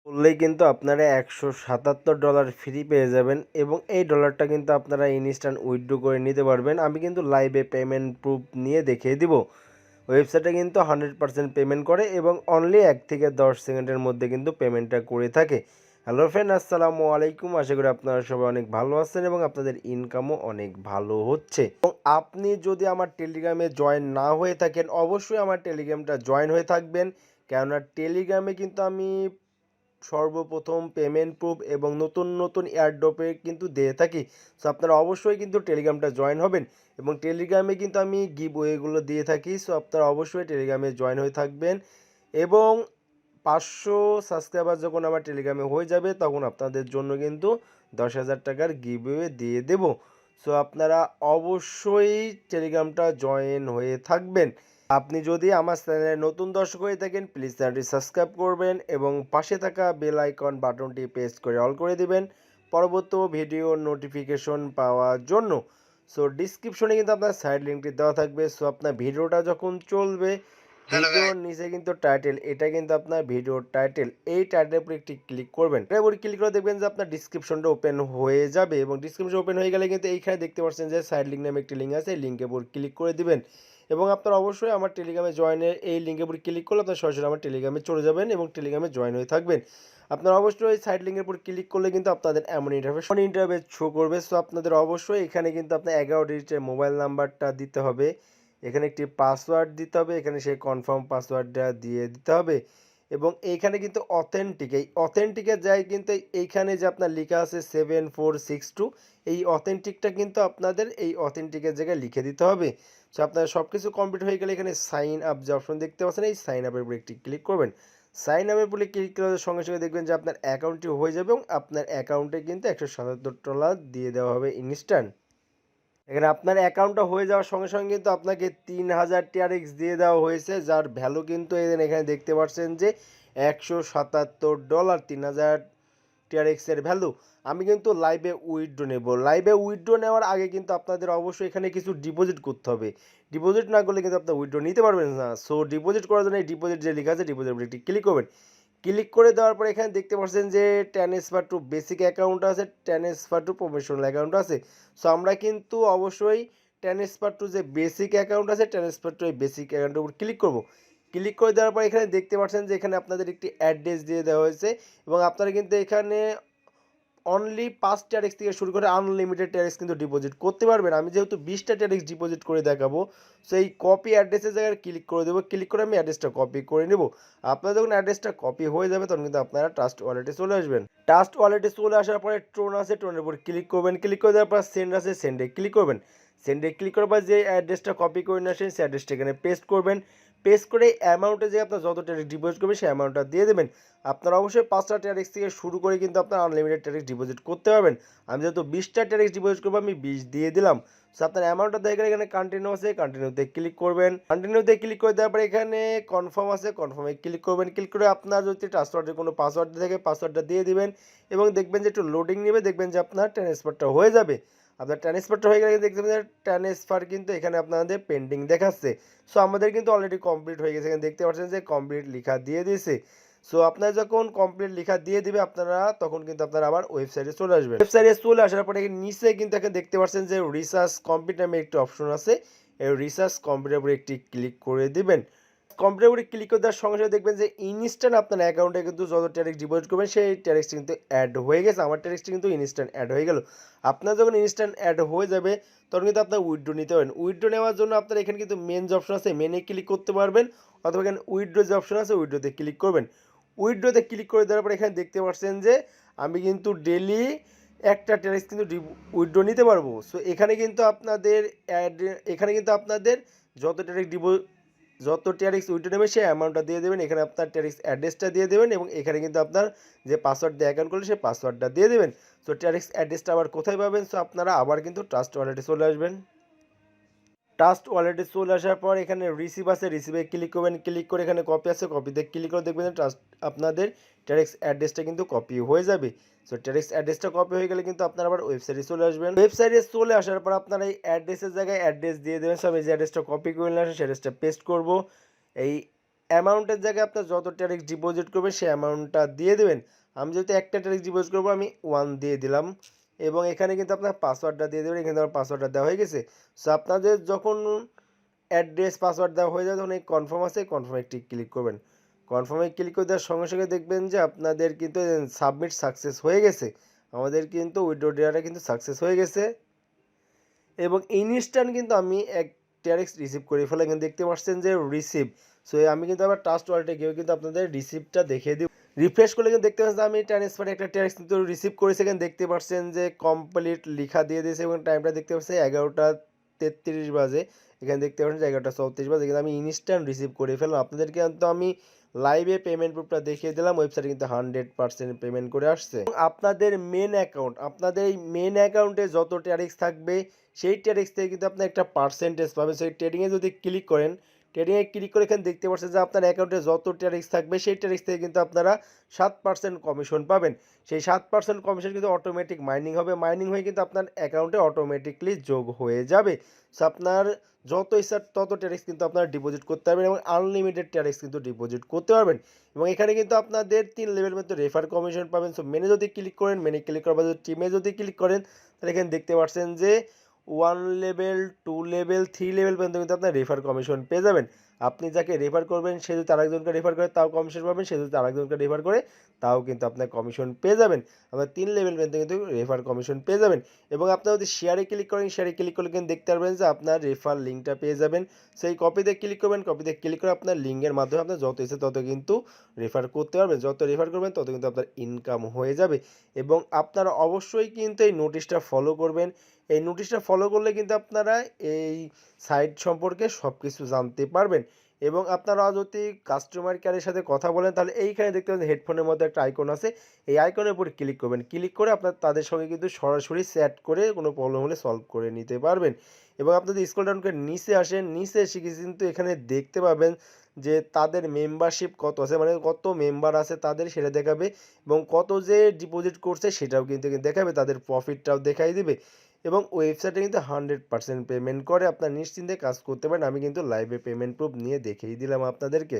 করলেই কিন্তু আপনারা $177 ফ্রি পেয়ে যাবেন এবং এই ডলারটা কিন্তু আপনারা ইনস্ট্যান্ট উইথড্র করে নিতে পারবেন। আমি কিন্তু লাইভে পেমেন্ট প্রুফ নিয়ে দেখিয়ে দিব। ওয়েবসাইটে কিন্তু 100% পেমেন্ট করে এবং অনলি 1 থেকে 10 সেকেন্ডের মধ্যে কিন্তু পেমেন্টটা করে থাকে। হ্যালো ফ্রেন্ড, আসসালামু আলাইকুম। আশা করি আপনারা সবাই অনেক ভালো আছেন এবং আপনাদের ইনকামও অনেক ভালো হচ্ছে। এবং আপনি যদি আমার টেলিগ্রামে জয়েন না হয়ে থাকেন, অবশ্যই আমার টেলিগ্রামটা জয়েন হয়ে থাকবেন। কেননা টেলিগ্রামে কিন্তু আমি সর্বপ্রথম পেমেন্ট প্রুফ এবং নতুন এয়ারড্রপে কিন্তু দিয়ে থাকি। সো আপনারা অবশ্যই কিন্তু টেলিগ্রামটা জয়েন হবেন এবং টেলিগ্রামে কিন্তু আমি গিভওয়েগুলো দিয়ে থাকি। সো আপনারা অবশ্যই টেলিগ্রামে জয়েন হয়ে থাকবেন এবং 500 সাবস্ক্রাইবার যখন আমার টেলিগ্রামে হয়ে যাবে তখন আপনাদের জন্য কিন্তু 10,000 টাকার গিভওয়ে দিয়ে দেব। সো আপনারা অবশ্যই টেলিগ্রামটা জয়েন হয়ে থাকবেন। আপনি যদি আমার চ্যানেলে নতুন দর্শক হয়ে থাকেন, প্লিজ চ্যানেলটি সাবস্ক্রাইব করবেন এবং পাশে থাকা বেল আইকন বাটনটি প্রেস করে অল করে দিবেন পরবর্তী ভিডিও নোটিফিকেশন পাওয়ার জন্য। সো ডিসক্রিপশনে কিন্তু আপনার সাইড লিঙ্কটি দেওয়া থাকবে। সো আপনার ভিডিওটা যখন চলবে, ভিডিওর নিচে কিন্তু টাইটেল, এটা কিন্তু আপনার ভিডিওর টাইটেল, এই টাইটেলের উপর একটি ক্লিক করবেন। এরপর ক্লিক করে দেখবেন যে আপনার ডিসক্রিপশনটা ওপেন হয়ে যাবে এবং ডিসক্রিপশন ওপেন হয়ে গেলে কিন্তু এইখানে দেখতে পাচ্ছেন যে সাইড লিঙ্ক নামে একটি লিঙ্ক আছে, এই লিঙ্কের উপর ক্লিক করে দিবেন এবং আপনারা অবশ্যই আমার টেলিগ্রামে জয়েনের এই লিঙ্কের উপর ক্লিক করলে আপনার সরাসরি আমার টেলিগ্রামে চলে যাবেন এবং টেলিগ্রামে জয়েন হয়ে থাকবেন। আপনারা অবশ্যই সাইড লিঙ্কের উপর ক্লিক করলে কিন্তু আপনাদের এমন ইন্টারফেস শো করবে। সো আপনাদের অবশ্যই এখানে কিন্তু আপনার 11 ডিজিটের মোবাইল নাম্বারটা দিতে হবে, এখানে একটি পাসওয়ার্ড দিতে হবে, এখানে সেই কনফার্ম পাসওয়ার্ডটা দিয়ে দিতে হবে এবং এইখানে কিন্তু অথেন্টিকের যায় কিন্তু এইখানে যে আপনার লেখা আছে 7462, এই অথেন্টিকটা কিন্তু আপনাদের এই অথেন্টিকের জায়গায় লিখে দিতে হবে। সো আপনার সব কিছু কমপ্লিট হয়ে গেলে এখানে সাইন আপ যে অপশন দেখতে পাচ্ছেন, এই সাইন আপের উপরে একটি ক্লিক করবেন। সাইন আপের উপরে ক্লিক করার সঙ্গে সঙ্গে দেখবেন যে আপনার অ্যাকাউন্টটি হয়ে যাবে এবং আপনার অ্যাকাউন্টে কিন্তু $177 দিয়ে দেওয়া হবে ইনস্ট্যান্ট। এখানে আপনার অ্যাকাউন্টটা হয়ে যাওয়ার সঙ্গে সঙ্গে কিন্তু আপনাকে 3000 TRX দিয়ে দেওয়া হয়েছে, যার ভ্যালু কিন্তু এখানে দেখতে পাচ্ছেন যে $177, 3000 TRX এর ভ্যালু। আমি কিন্তু লাইভে উইথড্র নেব। লাইভে উইথড্র নেওয়ার আগে কিন্তু আপনাদের অবশ্যই এখানে কিছু ডিপোজিট করতে হবে। ডিপোজিট না করলে কিন্তু আপনার উইথড্র নিতে পারবেন না। সো ডিপোজিট করার জন্য এই ডিপোজিট যে লেখা আছে, ডিপোজিট একটি ক্লিক করবেন। ক্লিক করে দেওয়ার পর এখানে দেখতে পাচ্ছেন যে ট্রান্সফার টু বেসিক অ্যাকাউন্ট আছে, ট্রান্সফার টু প্রফেশনাল অ্যাকাউন্ট আছে। সো আমরা কিন্তু অবশ্যই ট্রান্সফার টু যে বেসিক অ্যাকাউন্ট আছে, ট্রান্সফার টু এই বেসিক অ্যাকাউন্টের উপর ক্লিক করব। ক্লিক করে দেওয়ার পর এখানে দেখতে পাচ্ছেন যে এখানে আপনাদের একটি অ্যাড্রেস দিয়ে দেওয়া হয়েছে এবং আপনারা কিন্তু এখানে অনলি 5 TRX থেকে শুরু করে আনলিমিটেড TRX কিন্তু ডিপোজিট করতে পারবেন। আমি যেহেতু 20টা TRX ডিপোজিট করে দেখাবো, সো এই কপি অ্যাড্রেসের জায়গায় ক্লিক করে দেবো। ক্লিক করে আমি অ্যাড্রেসটা কপি করে নেব। আপনার যখন অ্যাড্রেসটা কপি হয়ে যাবে তখন কিন্তু আপনারা ট্রাস্ট ওয়ালেটে চলে আসবেন। ট্রাস্ট ওয়ালেটে চলে আসার পরে টোন আছে, টোনের উপর ক্লিক করবেন। ক্লিক করে দেওয়ার পর সেন্ড আছে, সেন্ডে ক্লিক করবেন। সেন্ডে ক্লিক করার পর যে অ্যাড্রেসটা কপি করে নিয়ে আসেন সেই অ্যাড্রেসটা এখানে পেস্ট করবেন। পেস্ট করে অ্যামাউন্টে যে আপনার যত TRX ডিপোজিট করবেন সেই অ্যামাউন্টটা দিয়ে দেবেন। আপনারা অবশ্যই 5টা TRX থেকে শুরু করে কিন্তু আপনার আনলিমিটেড TRX ডিপোজিট করতে পারবেন। আমি যেহেতু 20টা TRX ডিপোজিট করবো, আমি 20 দিয়ে দিলাম। সো আপনার অ্যামাউন্টটা দেখে এখানে কন্টিনিউ আছে, কন্টিনিউতে ক্লিক করবেন। কন্টিনিউতে ক্লিক করে দেওয়ার পরে এখানে কনফার্ম আছে, কনফার্মে ক্লিক করবেন। ক্লিক করে আপনার যদি ট্রান্সফারের কোনো পাসওয়ার্ড থাকে পাসওয়ার্ডটা দিয়ে দিবেন এবং দেখবেন যে একটু লোডিং নেবে, দেখবেন যে আপনার ট্রান্সফারটা হয়ে যাবে। আপনার ট্রান্সফারটা হয়ে গেলে দেখতে পাবেন ট্রান্সফার কিন্তু এখানে আপনাদের পেন্ডিং দেখাচ্ছে। সো আমাদের কিন্তু অলরেডি কমপ্লিট হয়ে গেছে, এখানে দেখতে পাচ্ছেন যে কমপ্লিট লেখা দিয়ে দিয়েছে। সো আপনার যখন কমপ্লিট লেখা দিয়ে দিবে আপনারা তখন কিন্তু আপনারা আবার ওয়েবসাইটে চলে আসবেন। ওয়েবসাইটে চলে আসার পরে নিচে কিন্তু এখানে দেখতে পাচ্ছেন যে রিসার্চ কমপ্লিট নামে একটি অপশন আছে, এই রিসার্চ কমপ্লিটের উপরে একটি ক্লিক করে দিবেন। কমপ্লিটের উপরে ক্লিক করে দেওয়ার সঙ্গে সঙ্গে দেখবেন যে ইনস্ট্যান্ট আপনার অ্যাকাউন্টে কিন্তু যত TRX ডিপোজিট করবেন সেই TRX কিন্তু অ্যাড হয়ে গেছে। আমার TRX কিন্তু ইনস্ট্যান্ট অ্যাড হয়ে গেল। আপনার যখন ইনস্ট্যান্ট অ্যাড হয়ে যাবে তখন কিন্তু আপনার উইথড্র নিতে পারবেন। উইথড্র নেওয়ার জন্য আপনার এখানে কিন্তু মেন যে অপশন আছে মেনে ক্লিক করতে পারবেন অথবা এখানে উইথড্র যে অপশন আছে উইথড্রতে ক্লিক করবেন। উইথড্রতে ক্লিক করে দেওয়ার পর এখানে দেখতে পাচ্ছেন যে আমি কিন্তু ডেলি একটা TRX কিন্তু উইথড্র নিতে পারবো। সো এখানে কিন্তু আপনাদের যত TRX উইথড্র নেবে সেই অ্যামাউন্টটা দিয়ে দেবেন। এখানে আপনার TRX অ্যাড্রেসটা দিয়ে দেবেন এবং এখানে কিন্তু আপনার যে পাসওয়ার্ড দিয়ে অ্যাকাউন্ট করলে সেই পাসওয়ার্ডটা দিয়ে দেবেন। সো TRX অ্যাড্রেসটা আবার কোথায় পাবেন? সো আপনারা আবার কিন্তু ট্রাস্ট ওয়ালেটে চলে আসবেন। ট্রাস্ট ওয়ালেটে চলে আসার পর এখানে রিসিভ আছে, রিসিভে ক্লিক করবেন। ক্লিক করে এখানে কপি আছে, কপিতে ক্লিক করে দেখবেন ট্রাস্ট আপনাদের TRX অ্যাড্রেসটা কিন্তু কপি হয়ে যাবে। সো TRX অ্যাড্রেসটা কপি হয়ে গেলে কিন্তু আপনারা আবার ওয়েবসাইটে চলে আসবেন। ওয়েবসাইটে চলে আসার পর আপনারা এই অ্যাড্রেসের জায়গায় অ্যাড্রেস দিয়ে দেবেন। সব এই যে অ্যাড্রেসটা কপি করে নিয়ে আসেন সেই অ্যাড্রেসটা পেস্ট করবো। এই অ্যামাউন্টের জায়গায় আপনার যত TRX ডিপোজিট করবেন সেই অ্যামাউন্টটা দিয়ে দেবেন। আমি যেহেতু একটা TRX ডিপোজিট করবো আমি 1 দিয়ে দিলাম এবং এখানে কিন্তু আপনার পাসওয়ার্ডটা দিয়ে দেবেন। এখানে আমার পাসওয়ার্ডটা দেওয়া হয়ে গেছে। সো আপনাদের যখন অ্যাড্রেস পাসওয়ার্ড দেওয়া হয়ে যায় তখন এই কনফার্ম আছে কনফার্মে একটি ক্লিক করবেন। কনফার্মে ক্লিক করে দেওয়ার সঙ্গে সঙ্গে দেখবেন যে আপনাদের কিন্তু সাবমিট সাকসেস হয়ে গেছে। আমাদের কিন্তু উইথড্র দেওয়াটা কিন্তু সাকসেস হয়ে গেছে এবং ইনস্ট্যান্ট কিন্তু আমি এক TRX রিসিভ করে ফেলে এখানে দেখতে পাচ্ছেন যে রিসিভ। সো আমি কিন্তু আবার ট্রাস্ট ওয়ালেটে গিয়েও কিন্তু আপনাদের রিসিপ্টটা দেখিয়ে দিব। রিফ্রেশ করলে কিন্তু দেখতে পাচ্ছেন আমি ট্রান্সফারে একটা TRX কিন্তু রিসিভ করেছি। এখানে দেখতে পাচ্ছেন যে কমপ্লিট লেখা দিয়ে দিয়েছে এবং টাইমটা দেখতে পাচ্ছেন 11টা 33 বাজে। এখানে দেখতে পাচ্ছেন যে 11টা 34 বাজে কিন্তু আমি ইনস্ট্যান্ট রিসিভ করে ফেললাম। আপনাদেরকে কিন্তু আমি লাইভে পেমেন্ট প্রুফটা দেখিয়ে দিলাম। ওয়েবসাইটে কিন্তু 100% পেমেন্ট করে আসছে। আপনাদের মেন অ্যাকাউন্ট, আপনাদের এই মেন অ্যাকাউন্টে যত TRX থাকবে সেই TRX থেকে কিন্তু আপনি একটা পার্সেন্টেজ পাবেন। সেই ট্রেডিংয়ে যদি ক্লিক করেন, ট্রেডিংয়ে ক্লিক করে এখানে দেখতে পাচ্ছেন যে আপনার অ্যাকাউন্টে যত TRX থাকবে সেই TRX থেকে কিন্তু আপনারা 7% কমিশন পাবেন। সেই 7% কমিশন কিন্তু অটোমেটিক মাইনিং হবে। মাইনিং হয়ে কিন্তু আপনার অ্যাকাউন্টে অটোমেটিকলি যোগ হয়ে যাবে। সো আপনার যত ইচ্ছা তত TRX কিন্তু আপনারা ডিপোজিট করতে পারবেন এবং আনলিমিটেড TRX কিন্তু ডিপোজিট করতে পারবেন এবং এখানে কিন্তু আপনাদের 3 লেভেল মধ্যে রেফার কমিশন পাবেন। সো মেনে যদি ক্লিক করেন, মেনে ক্লিক করার পর যদি টিমে যদি ক্লিক করেন তাহলে এখানে দেখতে পাচ্ছেন যে 1 লেভেল 2 লেভেল 3 লেভেল পর্যন্ত কিন্তু আপনার রেফার কমিশন পেয়ে যাবেন। আপনি যাকে রেফার করবেন সে যদি আরেকজনকে রেফার করে তাও কমিশন পাবেন, সে যদি আরেকজনকে রেফার করে তাও কিন্তু আপনার কমিশন পেয়ে যাবেন। আপনার 3 লেভেল পর্যন্ত কিন্তু রেফার কমিশন পেয়ে যাবেন এবং আপনারা যদি শেয়ারে ক্লিক করেন, শেয়ারে ক্লিক করলে কিন্তু দেখতে পারবেন যে আপনার রেফার লিঙ্কটা পেয়ে যাবেন। সেই কপিতে ক্লিক করবেন, কপিতে ক্লিক করে আপনার লিঙ্কের মাধ্যমে আপনার যত ইচ্ছে তত কিন্তু রেফার করতে পারবেন। যত রেফার করবেন তত কিন্তু আপনার ইনকাম হয়ে যাবে এবং আপনারা অবশ্যই কিন্তু এই নোটিশটা ফলো করবেন। এই নোটিশটা ফলো করলে কিন্তু আপনারা এই সাইট সম্পর্কে সব কিছু জানতে পারবেন এবং আপনারা যদি কাস্টমার কেয়ারের সাথে কথা বলেন তাহলে এইখানে দেখতে পাচ্ছেন হেডফোনের মধ্যে একটা আইকন আছে। এই আইকনের উপর ক্লিক করবেন। ক্লিক করে আপনার তাদের সঙ্গে কিন্তু সরাসরি চ্যাট করে কোনো প্রবলেম হলে সলভ করে নিতে পারবেন এবং আপনি যদি স্ক্রল ডাউন করে নিচে আসেন, নিচে এসে কিন্তু এখানে দেখতে পাবেন যে তাদের মেম্বারশিপ কত আছে, মানে কত মেম্বার আছে তাদের সেটা দেখাবে এবং কত যে ডিপোজিট করছে সেটাও কিন্তু দেখাবে, তাদের প্রফিটটাও দেখাই দিবে এবং ওয়েবসাইটে কিন্তু 100% পেমেন্ট করে। আপনার নিশ্চিন্তে কাজ করতে পারেন। আমি কিন্তু লাইভে পেমেন্ট প্রুফ নিয়ে দেখিয়ে দিলাম আপনাদেরকে।